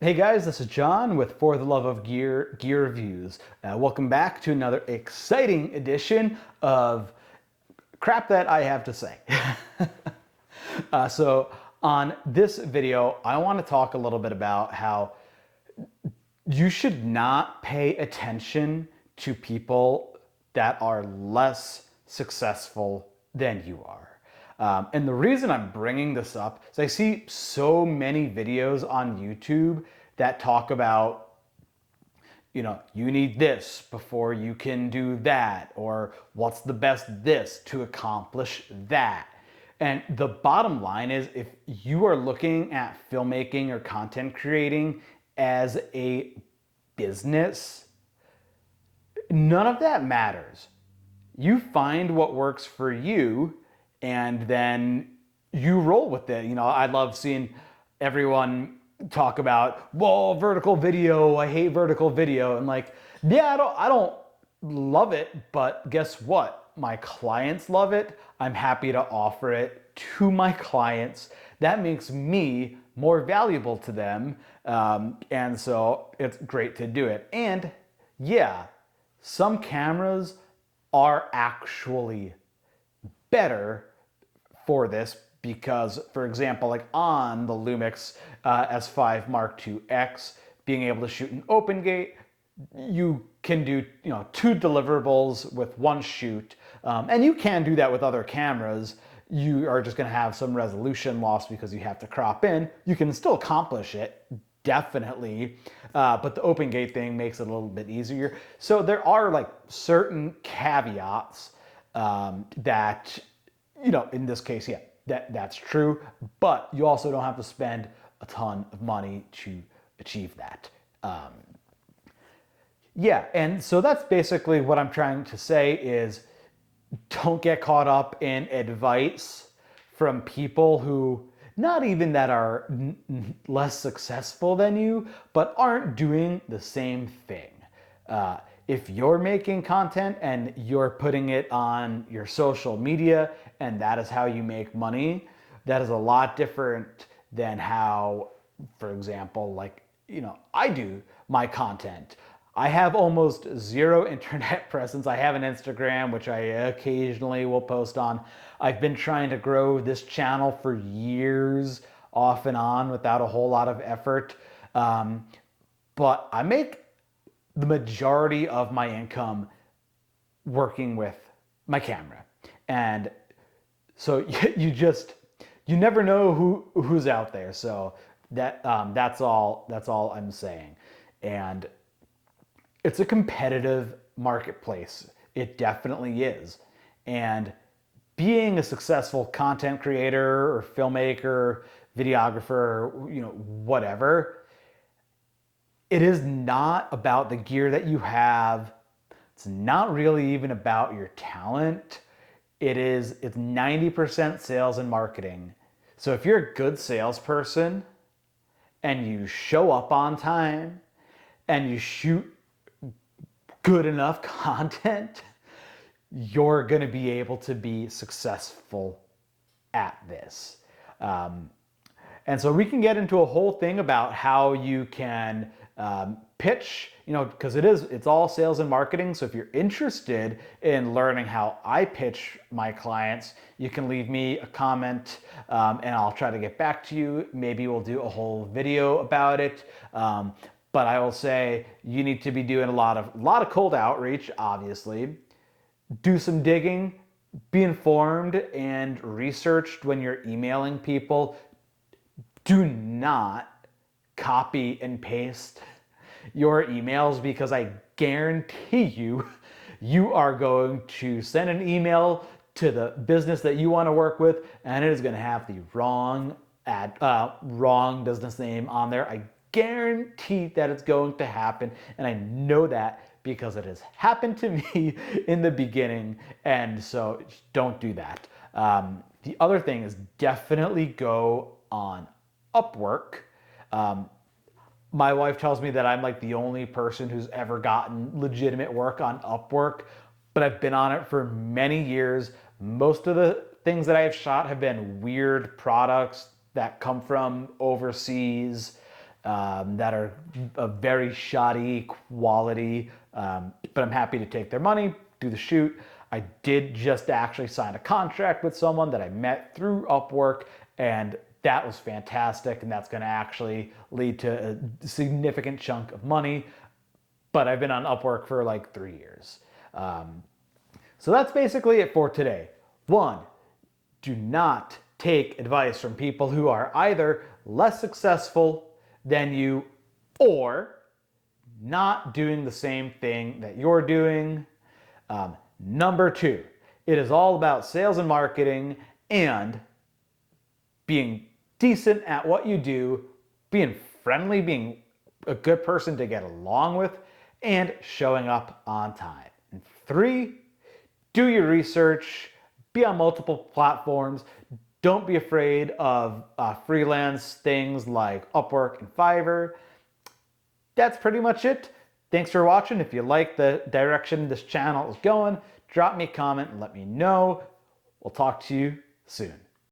Hey guys, this is John with For the Love of Gear Reviews. Welcome back to another exciting edition of crap that I have to say. So on this video, I want to talk a little bit about how you should not pay attention to people that are less successful than you are. And the reason I'm bringing this up is I see so many videos on YouTube that talk about, you need this before you can do that, or what's the best this to accomplish that. And the bottom line is, if you are looking at filmmaking or content creating as a business, none of that matters. You find what works for you and then you roll with it. I love seeing everyone talk about, well, vertical video, I hate vertical video. And like, yeah, I don't love it, but guess what? My clients love it. I'm happy to offer it to my clients. That makes me more valuable to them. And so it's great to do it. And yeah, some cameras are actually better for this because, for example, like on the Lumix S5 Mark II X, being able to shoot an open gate, you can do two deliverables with one shoot, and you can do that with other cameras. You are just going to have some resolution loss because you have to crop in. You can still accomplish it, definitely, but the open gate thing makes it a little bit easier. So there are like certain caveats that, in this case, yeah, that's true, but you also don't have to spend a ton of money to achieve that. Yeah, and so that's basically what I'm trying to say is don't get caught up in advice from people who not even that are less successful than you, but aren't doing the same thing. If you're making content and you're putting it on your social media and that is how you make money, that is a lot different than how, for example, like, I do my content. I have almost zero internet presence. I have an Instagram, which I occasionally will post on. I've been trying to grow this channel for years, off and on, without a whole lot of effort. But I make the majority of my income working with my camera. And so you never know who's out there. So that's all I'm saying. And it's a competitive marketplace. It definitely is. And being a successful content creator or filmmaker, videographer, whatever, it is not about the gear that you have. It's not really even about your talent. It's 90% sales and marketing. So if you're a good salesperson and you show up on time and you shoot good enough content, you're going to be able to be successful at this. And so we can get into a whole thing about how you can pitch, because it's all sales and marketing. So if you're interested in learning how I pitch my clients, you can leave me a comment and I'll try to get back to you. Maybe we'll do a whole video about it. But I will say you need to be doing a lot of cold outreach, obviously. Do some digging, be informed and researched when you're emailing people. Do not copy and paste your emails because I guarantee you are going to send an email to the business that you want to work with and it is going to have the wrong business name on there. I guarantee that it's going to happen, and I know that because it has happened to me in the beginning, and so don't do that. The other thing is definitely go on Upwork. My wife tells me that I'm like the only person who's ever gotten legitimate work on Upwork, but I've been on it for many years. Most of the things that I have shot have been weird products that come from overseas that are of very shoddy quality, but I'm happy to take their money, do the shoot. I did just actually sign a contract with someone that I met through Upwork, and that was fantastic, and that's going to actually lead to a significant chunk of money. But I've been on Upwork for like 3 years. So that's basically it for today. One, do not take advice from people who are either less successful than you or not doing the same thing that you're doing. Number two, it is all about sales and marketing and being decent at what you do, being friendly, being a good person to get along with, and showing up on time. And three, do your research, be on multiple platforms. Don't be afraid of freelance things like Upwork and Fiverr. That's pretty much it. Thanks for watching. If you like the direction this channel is going, drop me a comment and let me know. We'll talk to you soon.